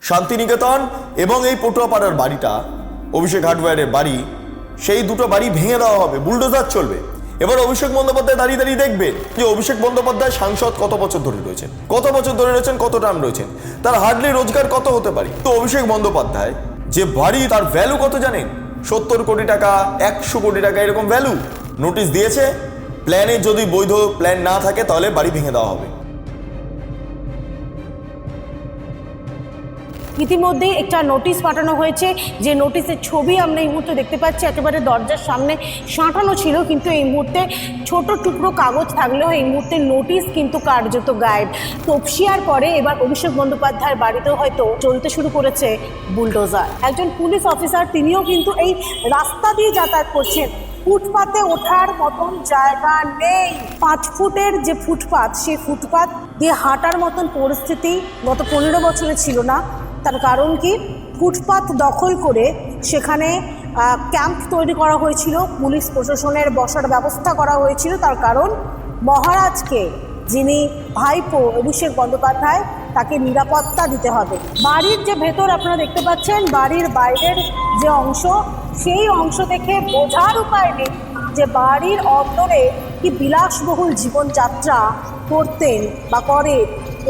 শান্তিনিকেতন এবং এই পটুয়াপাড়ার বাড়িটা, অভিষেক হার্ডওয়্যারের বাড়ি, সেই দুটো বাড়ি ভেঙে দেওয়া হবে, বুলডোজার চলবে। এবার অভিষেক বন্দ্যোপাধ্যায় দাঁড়িয়ে দাঁড়িয়ে দেখবেন যে অভিষেক বন্দ্যোপাধ্যায় সাংসদ কত বছর ধরে রয়েছেন, কত টার্ম রয়েছেন, তার হার্ডলি রোজগার কত হতে পারে। তো অভিষেক বন্দ্যোপাধ্যায় যে বাড়ি, তার ভ্যালু কত জানেন? 70 কোটি টাকা, 100 কোটি টাকা, এরকম ভ্যালু। নোটিশ দিয়েছে, প্ল্যানে যদি বৈধ প্ল্যান না থাকে তাহলে বাড়ি ভেঙে দেওয়া হবে। ইতিমধ্যেই একটা নোটিশ পাঠানো হয়েছে, যে নোটিশের ছবি আমরা এই মুহূর্তে দেখতে পাচ্ছি। একেবারে দরজার সামনে সাঁটানো ছিল, কিন্তু এই মুহূর্তে ছোট টুকরো কাগজ থাকলেও এই মুহূর্তে নোটিশ কিন্তু কার্যত গায়েব। তপসিয়ার পরে এবার অভিষেক বন্দ্যোপাধ্যায়ের বাড়িতেও হয়তো চলতে শুরু করেছে বুলডোজার। একজন পুলিশ অফিসার, তিনিও কিন্তু এই রাস্তা দিয়ে যাতায়াত করছেন। ফুটপাতে ওঠার মতন জায়গা নেই। 5 ফুটের যে ফুটপাত, সেই ফুটপাত দিয়ে হাঁটার মতন পরিস্থিতি গত 15 বছরে ছিল না। তার কারণ কি? ফুটপাত দখল করে সেখানে ক্যাম্প তৈরি করা হয়েছিল, পুলিশ প্রশাসনের বসার ব্যবস্থা করা হয়েছিল। তার কারণ মহারাজকে, যিনি ভাইপো অভিষেক বন্দ্যোপাধ্যায়, তাকে নিরাপত্তা দিতে হবে। বাড়ির যে ভেতর আপনারা দেখতে পাচ্ছেন, বাড়ির বাইরের যে অংশ, সেই অংশ দেখে বোঝার উপায় নেই যে বাড়ির অন্তরে কি বিলাসবহুল জীবনযাত্রা করতেন বা করে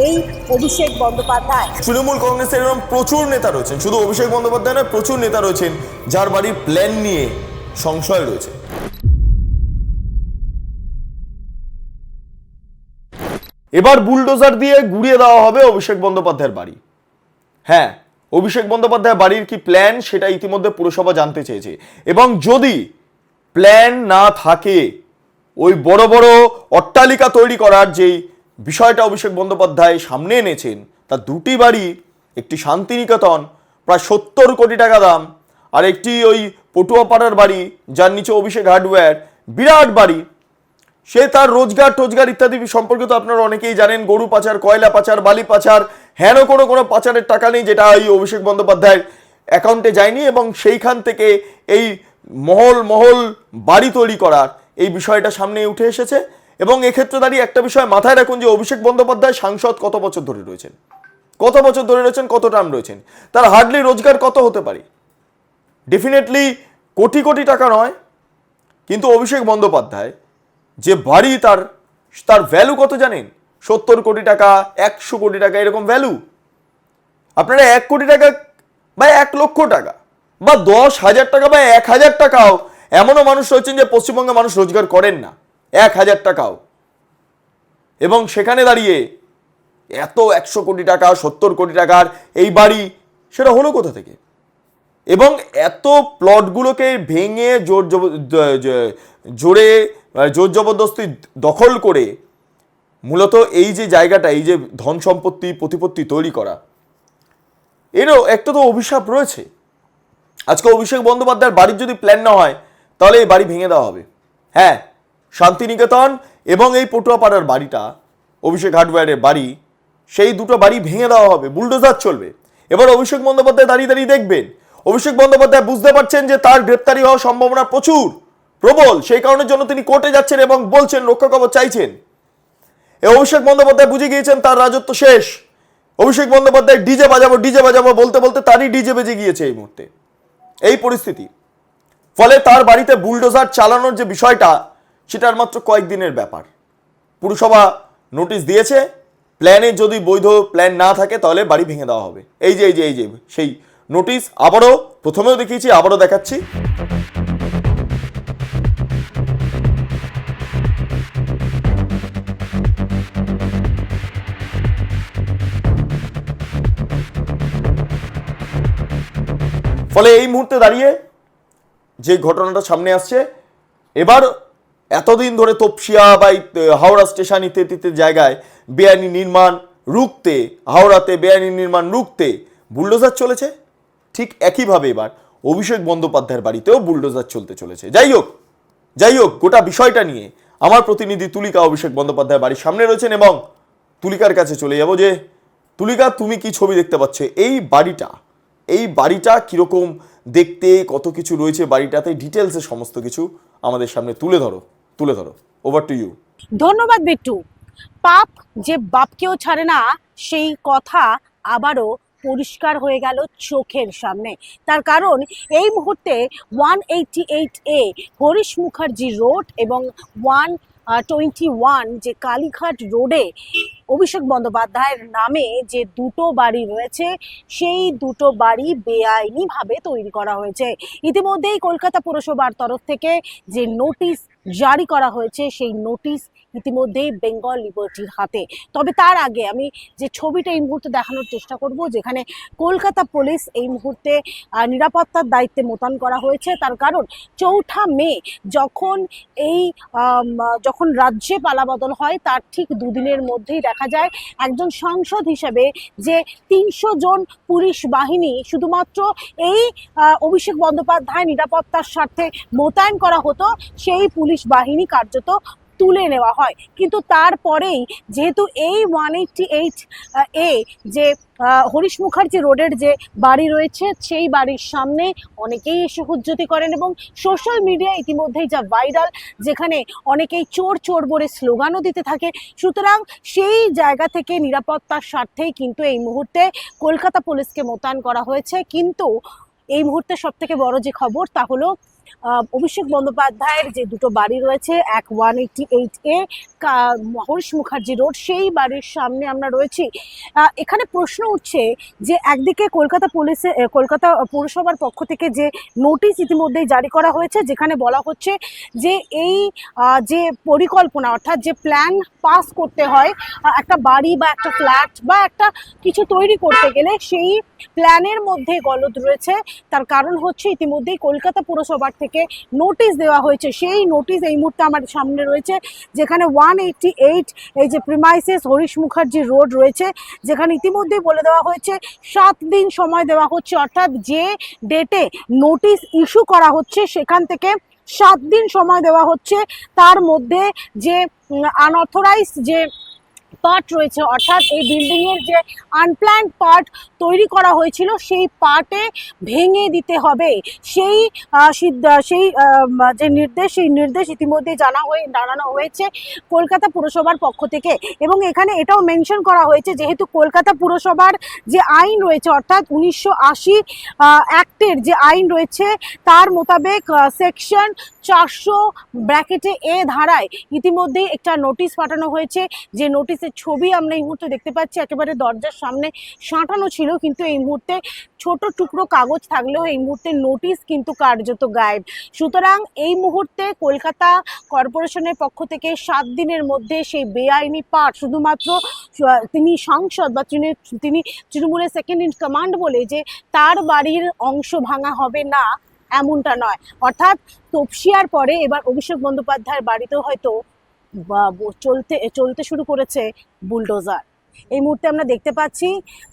এই অভিষেক বন্দ্যোপাধ্যায়। তৃণমূল কংগ্রেসের এরকম প্রচুর নেতা রয়েছেন, শুধু অভিষেক বন্দ্যোপাধ্যায় নয়, প্রচুর নেতা রয়েছেন যার বাড়ির প্ল্যান নিয়ে সংশয় রয়েছে। এবার বুলডোজার দিয়ে গুড়িয়ে দেওয়া হবে অভিষেক বন্দ্যোপাধ্যায়ের বাড়ি। হ্যাঁ, অভিষেক বন্দ্যোপাধ্যায় বাড়ির কি প্ল্যান সেটা ইতিমধ্যে পুরসভা জানতে চেয়েছে, এবং যদি প্ল্যান না থাকে, ওই বড় বড় অট্টালিকা তৈরি করার যেই বিষয়টা অভিষেক বন্দ্যোপাধ্যায় সামনে এনেছেন, তার দুটি বাড়ি, একটি শান্তিনিকেতন প্রায় 70 কোটি টাকা দাম, আর একটি ওই পটুয়াপাড়ার বাড়ি যার নিচে অভিষেক হার্ডওয়্যার, বিরাট বাড়ি। সে তার রোজগার টোজগার ইত্যাদি সম্পর্কে তো আপনারা অনেকেই জানেন। গরু পাচার, কয়লা পাচার, বালি পাচার, হেন কোনো পাচারের টাকা নেই যেটা এই অভিষেক বন্দ্যোপাধ্যায়ের অ্যাকাউন্টে যায়নি, এবং সেইখান থেকে এই মহল বাড়ি তৈরি করার এই বিষয়টা সামনে উঠে এসেছে। এবং এক্ষেত্রে দাঁড়িয়ে একটা বিষয় মাথায় রাখুন যে অভিষেক বন্দ্যোপাধ্যায় সাংসদ কত বছর ধরে রয়েছেন, কত টার্ম রয়েছেন, তার হার্ডলি রোজগার কত হতে পারে? ডেফিনেটলি কোটি কোটি টাকা নয়। কিন্তু অভিষেক বন্দ্যোপাধ্যায় যে বাড়ি, তার ভ্যালু কত জানেন? 70 কোটি টাকা, 100 কোটি টাকা, এরকম ভ্যালু। আপনারা 1 কোটি টাকা বা 1 লক্ষ টাকা বা 10,000 টাকা বা 1,000 টাকাও, এমনও মানুষ রয়েছেন যে পশ্চিমবঙ্গে মানুষ রোজগার করেন না 1,000 টাকাও, এবং সেখানে দাঁড়িয়ে এত 100 কোটি টাকা, 70 কোটি টাকার এই বাড়ি, সেটা হলো কোথা থেকে? এবং এত প্লটগুলোকে ভেঙে জোর জবরদস্তি দখল করে মূলত এই যে জায়গাটা, এই যে ধন সম্পত্তি প্রতিপত্তি তৈরি করা, এরও একটা তো অভিশাপ রয়েছে। আজকে অভিষেক বন্দ্যোপাধ্যায়ের বাড়ির যদি প্ল্যান না হয় তাহলে এই বাড়ি ভেঙে দেওয়া হবে। হ্যাঁ, শান্তিনিকেতন এবং এই পটুয়াপাড়ার বাড়িটা, অভিষেক হার্ডওয়্যারের বাড়ি, সেই দুটো বাড়ি ভেঙে দেওয়া হবে, বুলডোজার চলবে। এবার অভিষেক বন্দ্যোপাধ্যায় দাঁড়িয়ে দাঁড়িয়ে দেখবেন। অভিষেক বন্দ্যোপাধ্যায় বুঝতে পারছেন যে তার গ্রেপ্তারি হওয়ার সম্ভাবনা প্রবল, সেই কারণের জন্য তিনি কোর্টে যাচ্ছেন এবং বলছেন, রক্ষা কবচ চাইছেন। অভিষেক বন্দ্যোপাধ্যায় বুঝে গিয়েছেন তার রাজত্ব শেষ। অভিষেক বন্দ্যোপাধ্যায় ডিজে বাজাবো বলতে বলতে তারই ডিজে বেজে গিয়েছে এই মুহূর্তে, এই পরিস্থিতি। ফলে তার বাড়িতে বুলডোজার চালানোর যে বিষয়টা, সেটার মাত্র কয়েকদিনের ব্যাপার। পুরসভা নোটিশ দিয়েছে, প্ল্যানে যদি বৈধ প্ল্যান না থাকে তাহলে বাড়ি ভেঙে দেওয়া হবে। এই যে সেই নোটিশ, আবারও প্রথমেও দেখিয়েছি, আবারও দেখাচ্ছি। ফলে এই মুহূর্তে দাঁড়িয়ে যে ঘটনাটা সামনে আসছে, এবার এতদিন ধরে তপসিয়া বা হাওড়া স্টেশন ইত্যাদি জায়গায় বেআইনি নির্মাণ রুখতে, হাওড়াতে বেআইনি নির্মাণ রুখতে বুলডোজার চলেছে, ঠিক একইভাবে এবার অভিষেক বন্দ্যোপাধ্যায়ের বাড়িতেও বুলডোজার চলতে চলেছে। যাই হোক, গোটা বিষয়টা নিয়ে আমার প্রতিনিধি তুলিকা অভিষেক বন্দ্যোপাধ্যায়ের বাড়ির সামনে রয়েছেন, এবং তুলিকার কাছে চলে যাব যে, তুলিকা, তুমি কি ছবি দেখতে পাচ্ছ? এই বাড়িটা কিরকম দেখতে, কত কিছু রয়েছে বাড়িটাতে, ডিটেলসে সমস্ত কিছু আমাদের সামনে তুলে ধরো। Over to you. ধন্যবাদ বিট্টু। পাপ যে বাপকেও ছাড়ে না, সেই কথা আবারও পরিষ্কার হয়ে গেল চোখের সামনে। তার কারণ এই মুহূর্তে 188A হরিশ মুখার্জি রোড এবং 121 যে কালীঘাট রোডে অভিষেক বন্দ্যোপাধ্যায়ের নামে যে দুটো বাড়ি রয়েছে, সেই দুটো বাড়ি বেআইনিভাবে তৈরি করা হয়েছে। ইতিমধ্যেই কলকাতা পুরসভার তরফ থেকে যে নোটিশ জারি করা হয়েছে, সেই নোটিশ ইতিমধ্যেই বেঙ্গল লিবার্টির হাতে। তবে তার আগে আমি যে ছবিটা এই মুহূর্তে দেখানোর চেষ্টা করব, যেখানে কলকাতা পুলিশ এই মুহূর্তে নিরাপত্তার দায়িত্বে মোতায়েন করা হয়েছে। তার কারণ 4 মে যখন রাজ্যে পালাবদল হয়, তার ঠিক দুদিনের মধ্যেই দেখা যায় একজন সাংসদ হিসেবে যে 300 জন পুলিশ বাহিনী শুধুমাত্র এই অভিষেক বন্দ্যোপাধ্যায় নিরাপত্তার স্বার্থে মোতায়েন করা হতো, সেই পুলিশ বাহিনী কার্যত তুলে নেওয়া হয়। কিন্তু তারপরেই যেহেতু এই 188A যে হরিশ মুখার্জি রোডের যে বাড়ি রয়েছে, সেই বাড়ির সামনে অনেকেই এসে হুজ্জতি করেন এবং সোশ্যাল মিডিয়া ইতিমধ্যেই যা ভাইরাল, যেখানে অনেকেই চোর চোর বলে স্লোগানও দিতে থাকে। সুতরাং সেই জায়গা থেকে নিরাপত্তার স্বার্থেই কিন্তু এই মুহূর্তে কলকাতা পুলিশকে মোতায়েন করা হয়েছে। কিন্তু এই মুহূর্তে সব থেকে বড় যে খবর, তা হলো অভিষেক বন্দ্যোপাধ্যায়ের যে দুটো বাড়ি রয়েছে, এক 188A হরিশ মুখার্জি রোড, সেই বাড়ির সামনে আমরা রয়েছি। এখানে প্রশ্ন উঠছে যে একদিকে কলকাতা পুরসভার পক্ষ থেকে যে নোটিশ ইতিমধ্যেই জারি করা হয়েছে, যেখানে বলা হচ্ছে যে এই যে পরিকল্পনা, অর্থাৎ যে প্ল্যান পাস করতে হয় একটা বাড়ি বা একটা ফ্ল্যাট বা একটা কিছু তৈরি করতে গেলে, সেই প্ল্যানের মধ্যে গলদ রয়েছে। তার কারণ হচ্ছে ইতিমধ্যেই কলকাতা পুরসভার থেকে নোটিশ দেওয়া হয়েছে। সেই নোটিশ এই মুহূর্তে আমার সামনে রয়েছে, যেখানে 188 এই যে প্রিমাইসেস হরিশ মুখার্জি রোড রয়েছে, যেখানে ইতিমধ্যেই বলে দেওয়া হয়েছে 7 দিন সময় দেওয়া হচ্ছে। অর্থাৎ যে ডেটে নোটিশ ইস্যু করা হচ্ছে, সেখান থেকে 7 দিন সময় দেওয়া হচ্ছে। তার মধ্যে যে আনঅথরাইজ যে পার্ট রয়েছে, অর্থাৎ এই বিল্ডিং এর যে আনপ্ল্যান্ড পার্ট তৈরি করা হয়েছিল, সেই পার্টে ভেঙে দিতে হবে। সেই যে নির্দেশ, সেই নির্দেশ ইতিমধ্যে জানানো হয়েছে কলকাতা পুরসভার পক্ষ থেকে। এবং এখানে এটাও মেনশন করা হয়েছে, যেহেতু কলকাতা পুরসভার যে আইন রয়েছে, অর্থাৎ 1980 অ্যাক্টের যে আইন রয়েছে, তার মোতাবেক সেকশন 400(a) ধারায় ইতিমধ্যেই একটা নোটিশ পাঠানো হয়েছে। যে নোটিশের ছবি আমরা এই মুহূর্তে দেখতে পাচ্ছি, একেবারে দরজার সামনে সাঁটানো ছিল, কিন্তু এই মুহূর্তে ছোট টুকরো কাগজ থাকলেও এই মুহূর্তে নোটিশ কিন্তু কার্যত গায়েব। সুতরাং এই মুহূর্তে কলকাতা কর্পোরেশনের পক্ষ থেকে 7 দিনের মধ্যে সেই বেআইনি পার্ট, শুধুমাত্র তিনি সাংসদ বা তিনি তৃণমূলের সেকেন্ড ইন কমান্ড বলে যে তার বাড়ির অংশ ভাঙা হবে না, এমনটা নয়। অর্থাৎ তপসিয়ার পরে এবার অভিষেক বন্দ্যোপাধ্যায়ের বাড়িতেও হয়তো চলতে শুরু করেছে বুলডোজার। এই মুহূর্তে আমরা দেখতে পাচ্ছি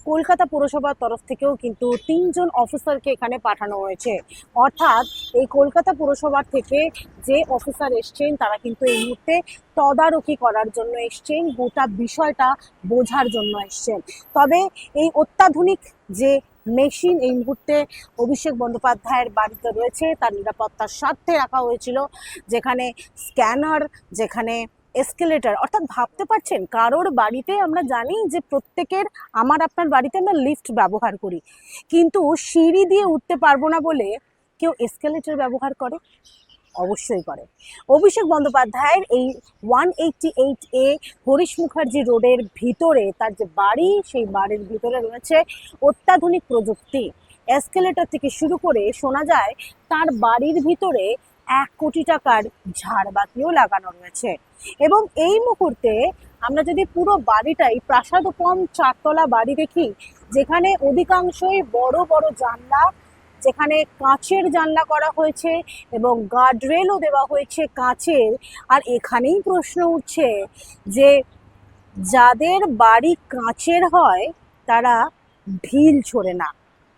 কলকাতা পুরসভার তরফ থেকেও কিন্তু 3 জন অফিসারকে এখানে পাঠানো হয়েছে। অর্থাৎ এই কলকাতা পুরসভার থেকে যে অফিসার এসছেন, তারা কিন্তু এই মুহূর্তে তদারকি করার জন্য এসছেন, গোটা বিষয়টা বোঝার জন্য এসছেন। তবে এই অত্যাধুনিক যে মেশিন এই মুহূর্তে অভিষেক বন্দ্যোপাধ্যায়ের বাড়িতে রয়েছে, তার নিরাপত্তার স্বার্থে রাখা হয়েছিল, যেখানে স্ক্যানার, যেখানে এসকেলেটর, অর্থাৎ ভাবতে পারছেন কারোর বাড়িতে আমরা জানি যে প্রত্যেকের, আমার আপনার বাড়িতে আমরা লিফট ব্যবহার করি, কিন্তু সিঁড়ি দিয়ে উঠতে পারবো না বলে কেউ এসকেলেটর ব্যবহার করে, অবশ্যই করে। অভিষেক বন্দ্যোপাধ্যায়ের এই 188A হরিশ মুখার্জি রোডের ভিতরে তার যে বাড়ি, সেই বাড়ির ভিতরে রয়েছে অত্যাধুনিক প্রযুক্তি। এসকেলেটর থেকে শুরু করে শোনা যায় তার বাড়ির ভিতরে 1 কোটি টাকার ঝাড়বাতিও লাগানো রয়েছে। এবং এই মুহূর্তে আমরা যদি পুরো বাড়িটাই প্রাসাদোপম 4 তলা বাড়ি দেখি, যেখানে অধিকাংশই বড় বড় জানলা, যেখানে কাঁচের জানলা করা হয়েছে এবং গার্ডরেলও দেওয়া হয়েছে কাঁচের। আর এখানেই প্রশ্ন উঠছে যে যাদের বাড়ি কাঁচের হয় তারা ঢিল ছোড়ে না,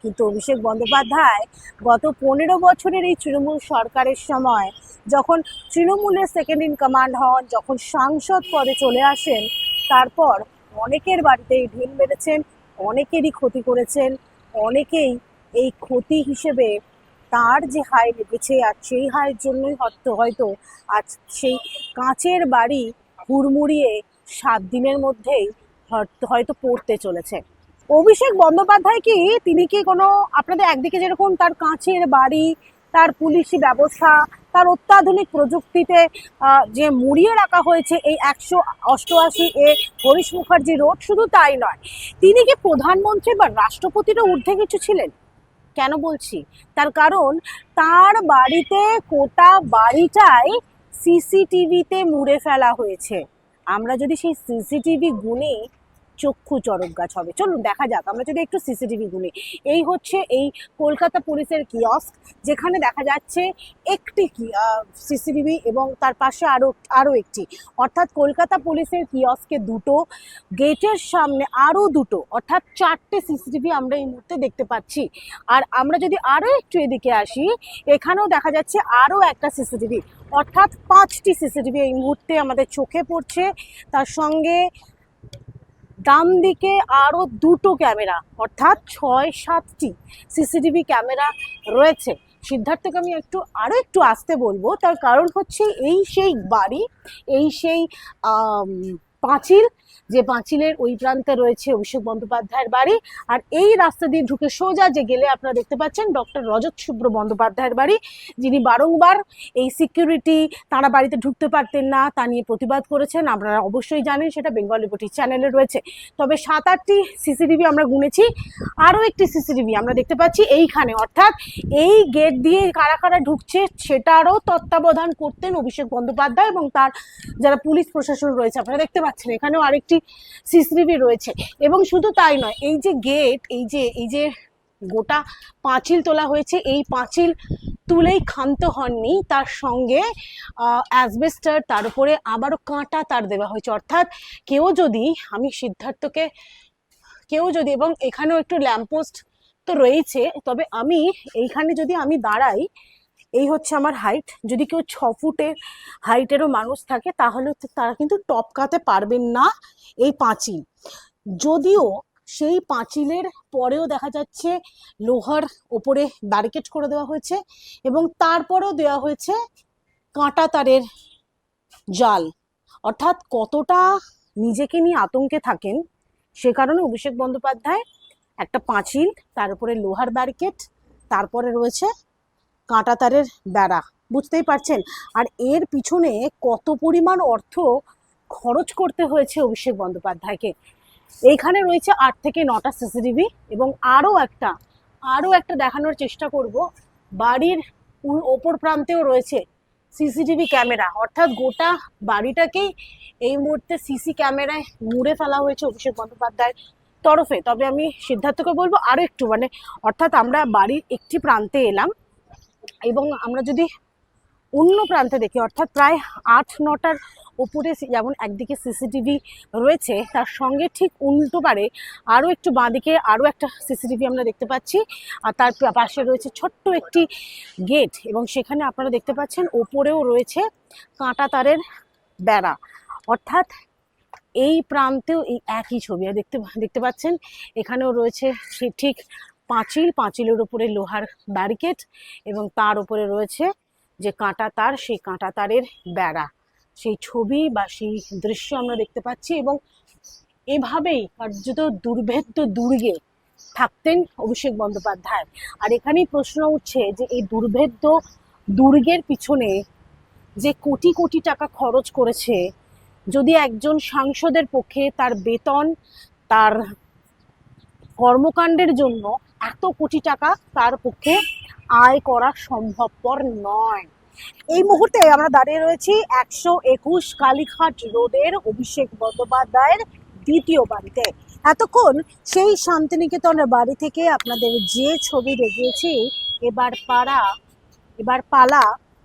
কিন্তু অভিষেক বন্দ্যোপাধ্যায় গত 15 বছরের এই তৃণমূল সরকারের সময়, যখন তৃণমূলের সেকেন্ড ইন কমান্ড হন, যখন সাংসদ পদে চলে আসেন, তারপর অনেকের বাড়িতেই ঢিল মেরেছেন, অনেকেরই ক্ষতি করেছেন। অনেকেই এই ক্ষতি হিসেবে তার যে হায় লেগেছে, আর সেই হায়ের জন্যই হয়তো আজ সেই কাঁচের বাড়ি হুড়মুড়িয়ে 7 দিনের মধ্যেই হয়তো পড়তে চলেছে। অভিষেক বন্দ্যোপাধ্যায় কি তিনি কি কোনো আপনাদের একদিকে যেরকম তার কাঁচের বাড়ি, তার পুলিশি ব্যবস্থা, তার অত্যাধুনিক প্রযুক্তিতে যে মুড়িয়ে রাখা হয়েছে এই 188 হরিশ মুখার্জি রোড, শুধু তাই নয়, তিনি কি প্রধানমন্ত্রী বা রাষ্ট্রপতিরও ঊর্ধ্বে কিছু ছিলেন? কেন বলছি? তার কারণ তার বাড়িতে গোটা বাড়িটাই সিসিটিভিতে মুড়ে ফেলা হয়েছে। আমরা যদি সেই সিসিটিভি গুনি, চক্ষু চড়ক গাছ হবে। চলুন দেখা যাক, আমরা যদি একটু সিসিটিভি গুনি। এই হচ্ছে এই কলকাতা পুলিশের কিয়স্ক, যেখানে দেখা যাচ্ছে একটি সিসিটিভি এবং তার পাশে আরও একটি, অর্থাৎ কলকাতা পুলিশের কিয়স্কে দুটো, গেটের সামনে আরও দুটো, অর্থাৎ 4টে সিসিটিভি আমরা এই মুহূর্তে দেখতে পাচ্ছি। আর আমরা যদি আরও একটু এদিকে আসি, এখানেও দেখা যাচ্ছে আরও একটা সিসিটিভি, অর্থাৎ 5টি সিসিটিভি এই মুহূর্তে আমাদের চোখে পড়ছে। তার সঙ্গে ডান দিকে আরও দুটো ক্যামেরা, অর্থাৎ 6-7টি সিসিটিভি ক্যামেরা রয়েছে। সিদ্ধার্থকে আমি আরও একটু আসতে বলবো, তার কারণ হচ্ছে এই সেই বাড়ি, এই সেই পাঁচিল, যে পাঁচিলের ওই প্রান্তে রয়েছে অভিষেক বন্দ্যোপাধ্যায়ের বাড়ি। আর এই রাস্তা দিয়ে ঢুকে সোজা যে গেলে আপনারা দেখতে পাচ্ছেন ডক্টর রজত শুভ্র বন্দ্যোপাধ্যায়ের বাড়ি, যিনি বারংবার এই সিকিউরিটি তারা বাড়িতে ঢুকতে পারতেন না তা নিয়ে প্রতিবাদ করেছেন। আপনারা অবশ্যই জানেন, সেটা বেঙ্গল রিপোর্টার চ্যানেলে রয়েছে। তবে 7-8টি সিসিটিভি আমরা গুনেছি, আরও একটি সিসিটিভি আমরা দেখতে পাচ্ছি এইখানে, অর্থাৎ এই গেট দিয়ে কারা কারা ঢুকছে সেটারও তত্ত্বাবধান করতেন অভিষেক বন্দ্যোপাধ্যায় এবং তার যারা পুলিশ প্রশাসন রয়েছে। আপনারা দেখতে পাচ্ছেন এখানেও আরেকটি সিসিটিভি রয়েছে। এবং শুধু তাই নয়, এই যে গেট, এই যে গোটা পাঁচিল তোলা হয়েছে, এই পাঁচিল তুলেই ক্ষান্ত হননি, তার সঙ্গে অ্যাসবেস্টার, তার উপরে আবারও কাঁটা তার দেওয়া হয়েছে। অর্থাৎ কেউ যদি, আমি সিদ্ধার্থকে, এবং এখানেও একটু ল্যাম্পপোস্ট তো রয়েছে, তবে আমি এইখানে যদি আমি দাঁড়াই, এই হচ্ছে আমার হাইট, যদি কেউ 6 ফুটের হাইটেরও মানুষ থাকে তাহলে তারা কিন্তু টপকাতে পারবেন না এই পাঁচিল। যদিও সেই পাঁচিলের পরেও দেখা যাচ্ছে লোহার ওপরে ব্যারিকেড করে দেওয়া হয়েছে এবং তারপরেও দেওয়া হয়েছে কাঁটা তারের জাল। অর্থাৎ কতটা নিজেকে নিয়ে আতঙ্কে থাকেন, সে কারণে অভিষেক বন্দ্যোপাধ্যায় একটা পাঁচিল, তার উপরে লোহার ব্যারিকেড, তারপরে রয়েছে কাঁটা তারের বেড়া, বুঝতেই পারছেন। আর এর পিছনে কত পরিমাণ অর্থ খরচ করতে হয়েছে অভিষেক বন্দ্যোপাধ্যায়কে। এইখানে রয়েছে 8 থেকে 9টা সিসিটিভি এবং আরও একটা দেখানোর চেষ্টা করব। বাড়ির ওপর প্রান্তেও রয়েছে সিসিটিভি ক্যামেরা, অর্থাৎ গোটা বাড়িটাকেই এই মুহূর্তে সিসি ক্যামেরায় মুড়ে ফেলা হয়েছে অভিষেক বন্দ্যোপাধ্যায়ের তরফে। তবে আমি সিদ্ধার্থকে বলবো আরও একটু, অর্থাৎ আমরা বাড়ির একটি প্রান্তে এলাম এবং আমরা যদি অন্য প্রান্তে দেখি, অর্থাৎ প্রায় 8-9টার উপরে, যেমন একদিকে সিসিটিভি রয়েছে, তার সঙ্গে ঠিক উল্টো পারে আরও একটু বাঁদিকে আরও একটা সিসিটিভি আমরা দেখতে পাচ্ছি। আর তার পাশে রয়েছে ছোট্ট একটি গেট এবং সেখানে আপনারা দেখতে পাচ্ছেন ওপরেও রয়েছে কাঁটা তারের বেড়া। অর্থাৎ এই প্রান্তেও এই একই ছবি দেখতে পাচ্ছেন। এখানেও রয়েছে সে ঠিক পাঁচিলের উপরে লোহার ব্যারিকেড এবং তার উপরে রয়েছে যে কাঁটা তার, সেই কাঁটা তারের বেড়া, সেই ছবি বা সেই দৃশ্য আমরা দেখতে পাচ্ছি। এবং এভাবেই কার্যত দুর্ভেদ্য দুর্গে থাকতেন অভিষেক বন্দ্যোপাধ্যায়। আর এখানেই প্রশ্ন উঠছে যে এই দুর্ভেদ্য দুর্গের পিছনে যে কোটি কোটি টাকা খরচ করেছে, যদি একজন সাংসদের পক্ষে তার বেতন, তার কর্মকাণ্ডের জন্য এত কোটি টাকা তার পক্ষে আয় করা সম্ভবপর নয়। এই মুহূর্তে আমরা দাঁড়িয়ে রয়েছি 121 কালীঘাট রোডের অভিষেক বন্দ্যোপাধ্যায়ের দ্বিতীয় বাড়িতে। এতক্ষণ সেই শান্তিনিকেতনের বাড়ি থেকে আপনাদের যে ছবি দেখিয়েছি, এবার পালা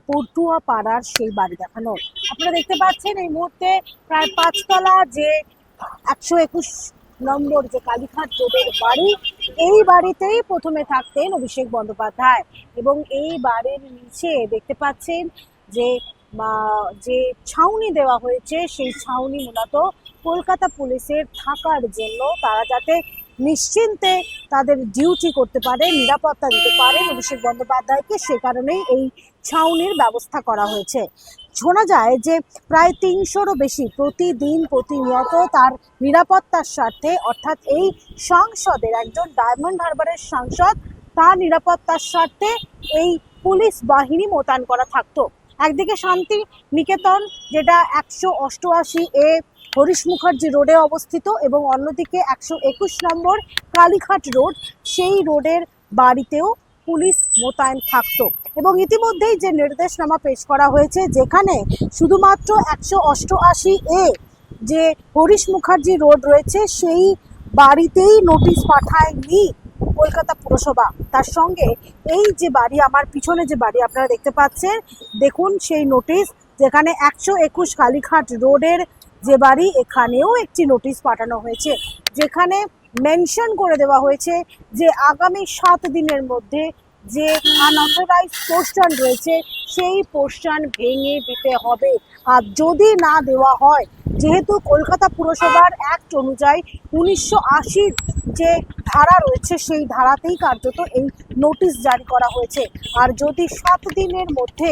পটুয়া পাড়ার সেই বাড়ি দেখানো। আপনারা দেখতে পাচ্ছেন এই মুহূর্তে প্রায় 5 তলা যে 121 নম্বর যে কালীঘাট রোডের বাড়ি, এই বাড়িতেই প্রথমে থাকতেন অভিষেক বন্দ্যোপাধ্যায়। এবং এই বাড়ির নিচে দেখতে পাচ্ছেন যে ছাউনি দেওয়া হয়েছে, সেই ছাউনি মূলত কলকাতা পুলিশের থাকার জন্য, তারা যাতে নিশ্চিন্তে তাদের ডিউটি করতে পারে, নিরাপত্তা দিতে পারেন অভিষেক বন্দ্যোপাধ্যায়কে, সে কারণেই এই ছাউনির ব্যবস্থা করা হয়েছে। শোনা যায় যে প্রায় 300-রও বেশি প্রতিদিন প্রতিনিয়ত তার নিরাপত্তার স্বার্থে, অর্থাৎ এই সাংসদের, একজন ডায়মন্ড হারবারের সাংসদ, তার নিরাপত্তার স্বার্থে এই পুলিশ বাহিনী মোতায়েন করা থাকতো। একদিকে শান্তি নিকেতন, যেটা 188A হরিশ মুখার্জি রোডে অবস্থিত, এবং অন্যদিকে 121 নম্বর কালীঘাট রোড, সেই রোডের বাড়িতেও পুলিশ মোতায়েন থাকতো। এবং ইতিমধ্যেই যে নির্দেশনামা পেশ করা হয়েছে, যেখানে শুধুমাত্র 188A যে হরিশ মুখার্জি রোড রয়েছে সেই বাড়িতেই নোটিশ পাঠায়নি কলকাতা পুরসভা, তার সঙ্গে এই যে বাড়ি, আমার পিছনে যে বাড়ি আপনারা দেখতে পাচ্ছেন, দেখুন সেই নোটিশ, যেখানে 121 কালীঘাট রোডের যে বাড়ি, এখানেও একটি নোটিশ পাঠানো হয়েছে, যেখানে মেনশন করে দেওয়া হয়েছে যে আগামী 7 দিনের মধ্যে যে আনঅথরাইজড পোস্টার রয়েছে সেই পোস্টার ভেঙে দিতে হবে। আর যদি না দেওয়া হয়, যেহেতু কলকাতা পুরসভার অ্যাক্ট অনুযায়ী 1980 যে ধারা রয়েছে সেই ধারাতেই কার্যত এই নোটিশ জারি করা হয়েছে, আর যদি 7 দিনের মধ্যে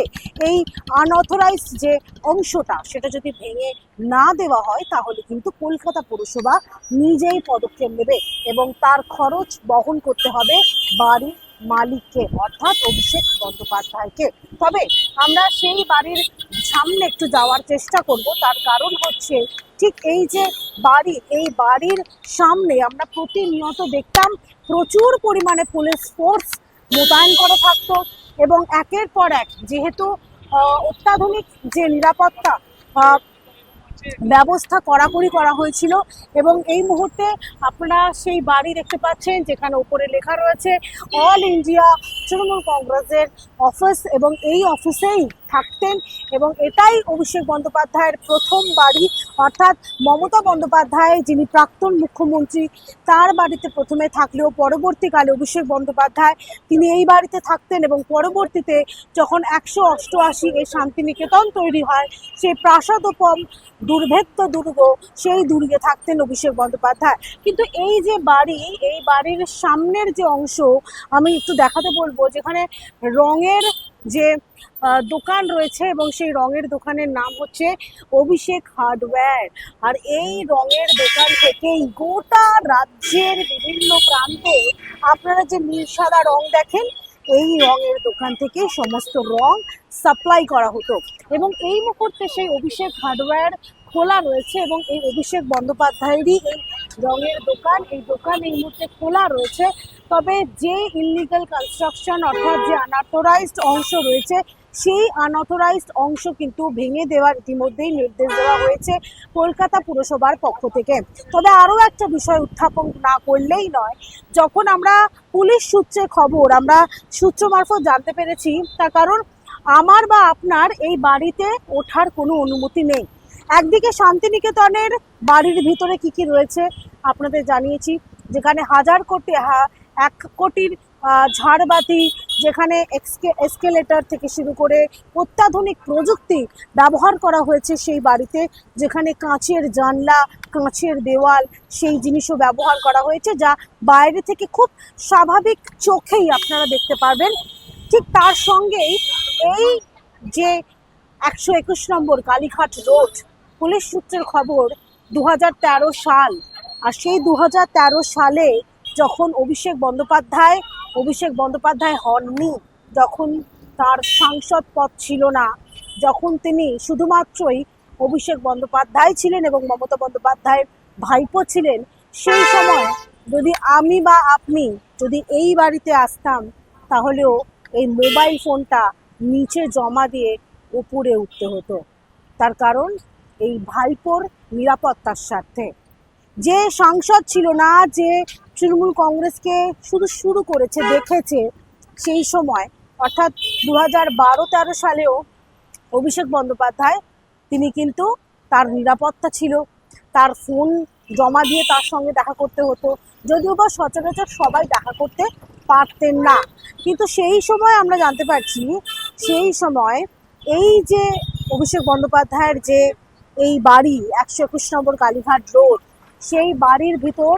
এই আনঅথরাইজড যে অংশটা সেটা যদি ভেঙে না দেওয়া হয়, তাহলে কিন্তু কলকাতা পুরসভা নিজেই পদক্ষেপ নেবে এবং তার খরচ বহন করতে হবে বাড়ির মালিককে, অর্থাৎ অভিষেক বন্দ্যোপাধ্যায়কে। তবে আমরা সেই বাড়ির সামনে একটু যাওয়ার চেষ্টা করব, তার কারণ হচ্ছে ঠিক এই যে বাড়ি, এই বাড়ির সামনে আমরা প্রতিনিয়ত দেখতাম প্রচুর পরিমাণে পুলিশ ফোর্স মোতায়েন করা থাকতো, এবং একের পর এক যেহেতু অত্যাধুনিক যে নিরাপত্তা ব্যবস্থা কড়াকড়ি করা হয়েছিল। এবং এই মুহূর্তে আপনারা সেই বাড়ি দেখতে পাচ্ছেন, যেখানে উপরে লেখা রয়েছে অল ইন্ডিয়া তৃণমূল কংগ্রেসের অফিস, এবং এই অফিসেই থাকতেন, এবং এটাই অভিষেক বন্দ্যোপাধ্যায়ের প্রথম বাড়ি, অর্থাৎ মমতা বন্দ্যোপাধ্যায় যিনি প্রাক্তন মুখ্যমন্ত্রী, তার বাড়িতে প্রথমে থাকলেও পরবর্তীকালে অভিষেক বন্দ্যোপাধ্যায় তিনি এই বাড়িতে থাকতেন, এবং পরবর্তীতে যখন 188 শান্তিনিকেতন তৈরি হয়, সেই প্রাসাদোপম দুর্ভেদ্য দুর্গ, সেই দুর্গে থাকতেন অভিষেক বন্দ্যোপাধ্যায়। কিন্তু এই যে বাড়ি, এই বাড়ির সামনের যে অংশ আমি একটু দেখাতে বলবো, যেখানে রঙের যে দোকান রয়েছে, এবং সেই রঙের দোকানের নাম হচ্ছে অভিষেক হার্ডওয়্যার। আর এই রঙের দোকান থেকেই গোটা রাজ্যের বিভিন্ন প্রান্তে আপনারা যে নীল সাদা রং দেখেন, এই রঙের দোকান থেকে সমস্ত রং সাপ্লাই করা হতো। এবং এই মুহূর্তে সেই অভিষেক হার্ডওয়্যার খোলা রয়েছে, এবং এই অভিষেক বন্দ্যোপাধ্যায়েরই এই রঙের দোকান, এই দোকান এই মুহূর্তে খোলা রয়েছে। তবে যে ইললিগাল কনস্ট্রাকশন, অর্থাৎ যে আনঅথরাইজড অংশ রয়েছে, সেই আনঅথরাইজড অংশ কিন্তু ভেঙে দেওয়ার ইতিমধ্যেই নির্দেশ দেওয়া হয়েছে কলকাতা পুরসভার পক্ষ থেকে। তবে আরও একটা বিষয় উত্থাপন না করলেই নয়, যখন আমরা পুলিশ সূত্রে খবর, আমরা সূত্র মারফত জানতে পেরেছি, তার কারণ আমার বা আপনার এই বাড়িতে ওঠার কোনো অনুমতি নেই। একদিকে শান্তিনিকেতনের বাড়ির ভিতরে কি কি রয়েছে আপনাদের জানিয়েছি, যেখানে 1 কোটির ঝাড়বাতি, যেখানে এসকেলেটর থেকে শুরু করে অত্যাধুনিক প্রযুক্তি ব্যবহার করা হয়েছে সেই বাড়িতে, যেখানে কাঁচের জানলা, কাঁচের দেওয়াল, সেই জিনিসও ব্যবহার করা হয়েছে, যা বাইরে থেকে খুব স্বাভাবিক চোখেই আপনারা দেখতে পারবেন। ঠিক তার সঙ্গেই এই যে 121 নম্বর কালীঘাট রোড, পুলিশ সূত্রের খবর 2013 সাল, আর সেই 2013 সালে যখন অভিষেক বন্দ্যোপাধ্যায় হননি, যখন তার সাংসদ পদ ছিল না, যখন তিনি শুধুমাত্রই অভিষেক বন্দ্যোপাধ্যায় ছিলেন এবং মমতা বন্দ্যোপাধ্যায়ের ভাইপো ছিলেন, সেই সময় যদি আমি বা আপনি যদি এই বাড়িতে আসতাম, তাহলেও এই মোবাইল ফোনটা নিচে জমা দিয়ে উপরে উঠতে হতো। তার কারণ এই ভাইপোর নিরাপত্তার স্বার্থে। যে সাংসদ ছিল না, যে তৃণমূল কংগ্রেসকে শুরু করেছে, দেখেছে সেই সময়, অর্থাৎ 2012-13 সালেও অভিষেক বন্দ্যোপাধ্যায় তিনি কিন্তু তার নিরাপত্তা ছিল, তার ফোন জমা দিয়ে তার সঙ্গে দেখা করতে হতো, যদিও বা সচরাচর সবাই দেখা করতে পারতেন না। কিন্তু সেই সময় আমরা জানতে পারছি, সেই সময় এই যে অভিষেক বন্দ্যোপাধ্যায়ের যে এই বাড়ি 121 নম্বর কালীঘাট রোড, সেই বাড়ির ভিতর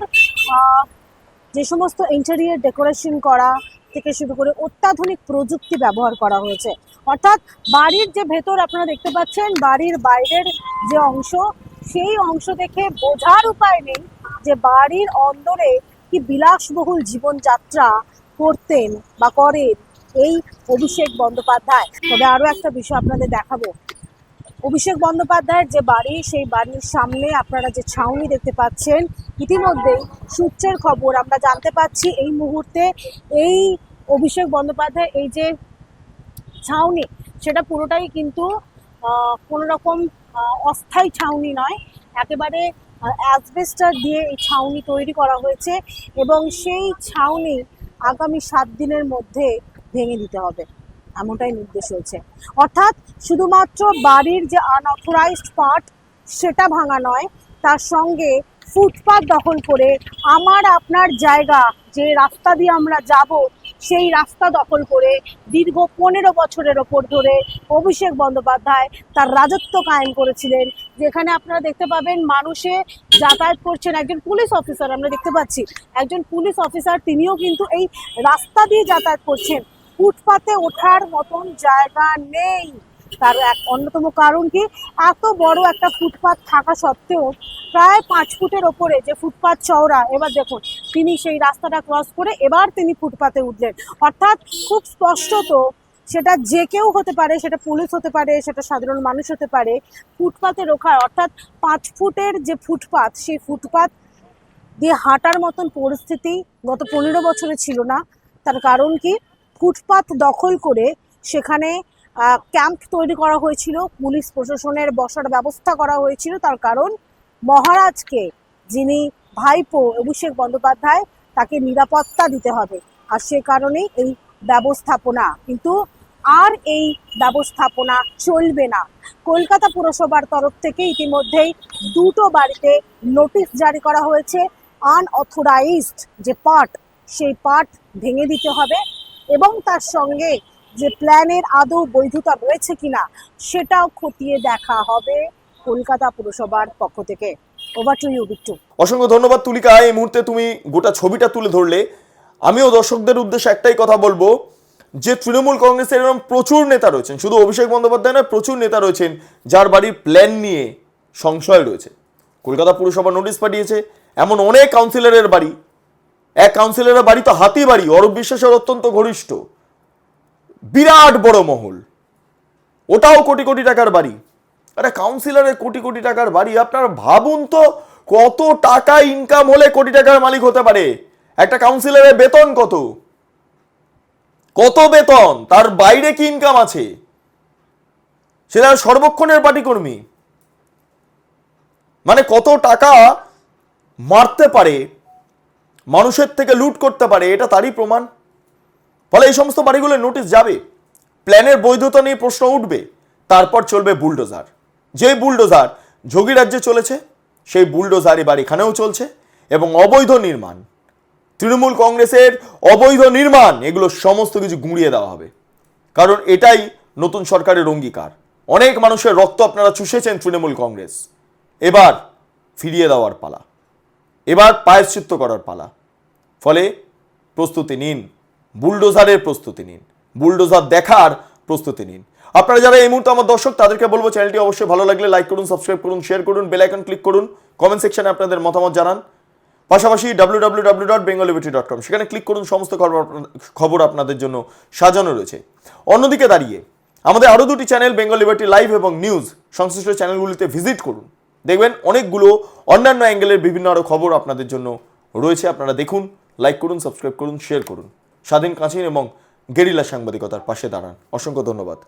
যে সমস্ত ইন্টেরিয়র ডেকোরেশন করা থেকে শুরু করে অত্যাধুনিক প্রযুক্তি ব্যবহার করা হয়েছে, অর্থাৎ বাড়ির যে ভেতর আপনারা দেখতে পাচ্ছেন, বাড়ির বাইরের যে অংশ, সেই অংশ দেখে বোঝার উপায় নেই যে বাড়ির অন্দরে কি বিলাসবহুল জীবনযাত্রা করতেন বা করেন এই অভিষেক বন্দ্যোপাধ্যায়। তবে আরো একটা বিষয় আপনাদের দেখাবো, অভিষেক বন্দ্যোপাধ্যায়ের যে বাড়ি, সেই বাড়ির সামনে আপনারা যে ছাউনি দেখতে পাচ্ছেন, ইতিমধ্যেই সূত্রের খবর আমরা জানতে পাচ্ছি এই মুহূর্তে এই অভিষেক বন্দ্যোপাধ্যায় এই যে ছাউনি, সেটা পুরোটাই কিন্তু কোনো রকম অস্থায়ী ছাউনি নয়, একেবারে অ্যাসবেস্টার দিয়ে এই ছাউনি তৈরি করা হয়েছে এবং সেই ছাউনি আগামী 7 দিনের মধ্যে ভেঙে দিতে হবে, এমনটাই নির্দেশ হয়েছে। অর্থাৎ শুধুমাত্র বাড়ির যে আনঅথরাইজড পার্ট সেটা ভাঙা নয়, তার সঙ্গে ফুটপাত দখল করে আমার আপনার জায়গা, যে রাস্তা দিয়ে আমরা যাব সেই রাস্তা দখল করে দীর্ঘ 15 বছরের ওপর ধরে অভিষেক বন্দ্যোপাধ্যায় তার রাজত্ব কায়েম করেছিলেন। যেখানে আপনারা দেখতে পাবেন মানুষে যাতায়াত করছেন, একজন পুলিশ অফিসার আমরা দেখতে পাচ্ছি, একজন পুলিশ অফিসার তিনিও কিন্তু এই রাস্তা দিয়ে যাতায়াত করছেন। ফুটপাতে ওঠার মতন জায়গা নেই। তার এক অন্যতম কারণ কি, এত বড় একটা ফুটপাত থাকা সত্ত্বেও প্রায় 5 ফুটের ওপরে যে ফুটপাত চওড়া, এবার দেখুন তিনি সেই রাস্তাটা ক্রস করে এবার তিনি ফুটপাতে উঠলেন। অর্থাৎ খুব স্পষ্টত সেটা যে কেউ হতে পারে, সেটা পুলিশ হতে পারে, সেটা সাধারণ মানুষ হতে পারে, ফুটপাতে রোখার অর্থাৎ 5 ফুটের যে ফুটপাত, সেই ফুটপাত দিয়ে হাঁটার মতন পরিস্থিতি গত 15 বছরে ছিল না। তার কারণ কি, ফুটপাত দখল করে সেখানে ক্যাম্প তৈরি করা হয়েছিল, পুলিশ প্রশাসনের বসার ব্যবস্থা করা হয়েছিল। তার কারণ মহারাজকে, যিনি ভাইপো অভিষেক বন্দ্যোপাধ্যায়, তাকে নিরাপত্তা দিতে হবে, আর সে কারণেই এই ব্যবস্থাপনা। কিন্তু আর এই ব্যবস্থাপনা চলবে না। কলকাতা পুরসভার তরফ থেকে ইতিমধ্যেই 2টো বাড়িতে নোটিশ জারি করা হয়েছে। আনঅথরাইজড যে পার্ট, সেই পার্ট ভেঙে দিতে হবে এবং তার সঙ্গে যে প্ল্যানের আদৌ বৈধতা রয়েছে কিনা সেটাও খতিয়ে দেখা হবে কলকাতা পুরসভার পক্ষ থেকে। Over to you Bittu. অসংখ্য ধন্যবাদ তুলিকা, এই মুহূর্তে তুমি গোটা ছবিটা তুলে ধরলে। আমিও দর্শকদের উদ্দেশ্যে একটাই কথা বলবো যে তৃণমূল কংগ্রেসের এরকম প্রচুর নেতা রয়েছেন, শুধু অভিষেক বন্দ্যোপাধ্যায় নয়, প্রচুর নেতা রয়েছেন যার বাড়ির প্ল্যান নিয়ে সংশয় রয়েছে। কলকাতা পুরসভা নোটিশ পাঠিয়েছে, এমন অনেক কাউন্সিলরের বাড়ি, এক কাউন্সিলরের বাড়ি তো হাতি বাড়ি, অরূপ বিশ্বাসের অত্যন্ত ঘনিষ্ঠ, বিরাট বড় মহল, ওটাও কোটি কোটি টাকার বাড়ি। আরে কাউন্সিলরের কোটি কোটি টাকার বাড়ি, আপনারা ভাবুন তো কত টাকা ইনকাম হলে কোটি টাকার মালিক হতে পারে। একটা কাউন্সিলরের বেতন কত, কত বেতন, তার বাইরে কি ইনকাম আছে, সেটা সর্বক্ষণের পার্টি কর্মী, মানে কত টাকা মারতে পারে, মানুষের থেকে লুট করতে পারে, এটা তারই প্রমাণ। ফলে এই সমস্ত বাড়িগুলোর নোটিশ যাবে, প্ল্যানের বৈধতা নিয়ে প্রশ্ন উঠবে, তারপর চলবে বুলডোজার। যে বুলডোজার যোগী রাজ্যে চলেছে, সেই বুলডোজার এবার এখানেও চলছে এবং অবৈধ নির্মাণ, তৃণমূল কংগ্রেসের অবৈধ নির্মাণ, এগুলো সমস্ত কিছু গুঁড়িয়ে দেওয়া হবে। কারণ এটাই নতুন সরকারের অঙ্গীকার। অনেক মানুষের রক্ত আপনারা চুষেছেন তৃণমূল কংগ্রেস, এবার ফিরিয়ে দেওয়ার পালা, এবার প্রায়শ্চিত্ত করার পালা। ফলে প্রস্তুতি নিন, বুলডোজারের প্রস্তুতি নিন, বুলডোজার দেখার প্রস্তুতি নিন। আপনারা যারা এই মুহূর্তে আমার দর্শক, তাদেরকে বলবো চ্যানেলটি অবশ্যই ভালো লাগলে লাইক করুন, সাবস্ক্রাইব করুন, শেয়ার করুন, বেল আইকন ক্লিক করুন, কমেন্ট সেকশনে আপনাদের মতামত জানান। পাশাপাশি www.bengalliberty.com সেখানে ক্লিক করুন, সমস্ত খবর আপনাদের জন্য সাজানো রয়েছে। অন্যদিকে দাঁড়িয়ে আমাদের আরও 2টি চ্যানেল, বেঙ্গল লিবার্টি লাইভ এবং নিউজ, সংশ্লিষ্ট চ্যানেলগুলিতে ভিজিট করুন, দেখবেন অনেকগুলো অন্যান্য অ্যাঙ্গেলের বিভিন্ন আরও খবর আপনাদের জন্য রয়েছে। আপনারা দেখুন, লাইক করুন, সাবস্ক্রাইব করুন, শেয়ার করুন। স্বাধীন, কাঁচিন এবং গেরিলা সাংবাদিকতার পাশে দাঁড়ান। অসংখ্য ধন্যবাদ।